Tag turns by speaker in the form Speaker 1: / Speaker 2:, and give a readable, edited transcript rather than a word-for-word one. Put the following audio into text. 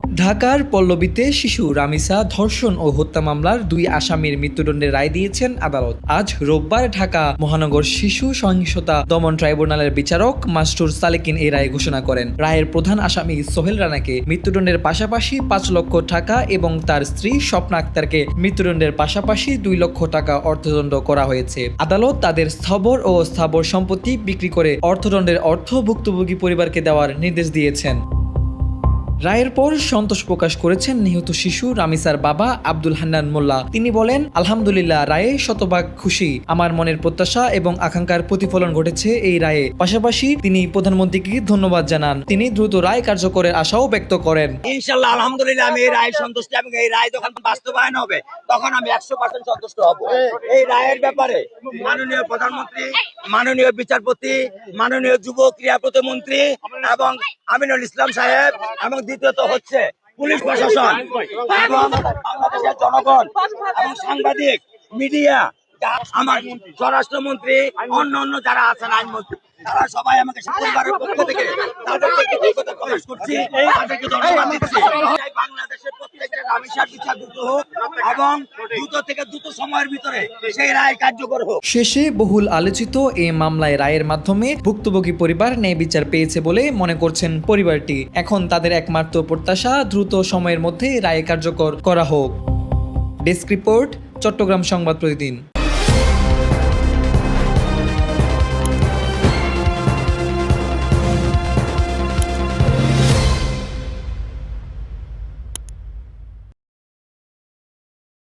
Speaker 1: ঢাকার পল্লবীতে শিশু রামিসা ধর্ষণ ও হত্যা মামলার 2 আসামির মৃত্যুদণ্ডের রায় দিয়েছেন আদালত। আজ রোববার ঢাকা মহানগর শিশু সহিংসতা দমন ট্রাইব্যুনালের বিচারক মাস্টুর সালেকিন এই রায় ঘোষণা করেন। রায়ের প্রধান আসামি সোহেল রানাকে মৃত্যুদণ্ডের পাশাপাশি 5 লক্ষ টাকা এবং তার স্ত্রী স্বপ্না আক্তারকে মৃত্যুদণ্ডের পাশাপাশি 2 লক্ষ টাকা অর্থদণ্ড করা হয়েছে। আদালত তাদের স্থাবর ও স্থাবর সম্পত্তি বিক্রি করে অর্থদণ্ডের অর্থ ভুক্তভোগী পরিবারকে দেওয়ার নির্দেশ দিয়েছেন। রায়ের পর সন্তোষ প্রকাশ করেছেন নিহত শিশু রামিসার বাবা আব্দুল হান্নান মোল্লা। তিনি বলেন, আলহামদুলিল্লাহ, রায়ে শতভাগ খুশি। আমার মনের প্রত্যাশা এবং আকাঙ্ক্ষার প্রতিফলন ঘটেছে এই রায়ে। পাশাপাশি তিনি প্রধানমন্ত্রীকে ধন্যবাদ জানান। তিনি দ্রুত রায় কার্যকরের আশাও ব্যক্ত করেন।
Speaker 2: ইনশাআল্লাহ আলহামদুলিল্লাহ আমি এই রায় সন্তুষ্ট এবং এই রায় যখন বাস্তবায়ন হবে তখন আমি 100% সন্তুষ্ট হব। এই রায়ের ব্যাপারে মাননীয় প্রধানমন্ত্রী, মাননীয় বিচারপতি, মাননীয় যুব ক্রীড়া প্রতিমন্ত্রী এবং আমিনুল ইসলাম সাহেব এবং দ্বিতীয়ত হচ্ছে পুলিশ প্রশাসন এবং বাংলাদেশের জনগণ এবং সাংবাদিক, মিডিয়া, আমার স্বরাষ্ট্রমন্ত্রী, অন্য যারা আছেন আইনমন্ত্রী, তারা সবাই আমাকে পরিবারের পক্ষ থেকে তাদেরকে কৃতজ্ঞতা প্রকাশ করছি, তাদেরকে ধন্যবাদ দিচ্ছি। বাংলাদেশের প্রত্যেকটা রামিসার বিচার দ্রুত হোক এবং দ্রুত সময়ের ভিতরে সেই রায় কার্যকর হোক।
Speaker 1: শেষে বহুল আলোচিত এই মামলায় রায়ের মাধ্যমে ভুক্তভোগী পরিবার ন্যায় বিচার পেয়েছে বলে মনে করছেন পরিবারটি। এখন তাদের একমাত্র প্রত্যাশা দ্রুত সময়ের মধ্যে রায় কার্যকর করা হোক। ডেস্ক রিপোর্ট, চট্টগ্রাম সংবাদ প্রতিদিন।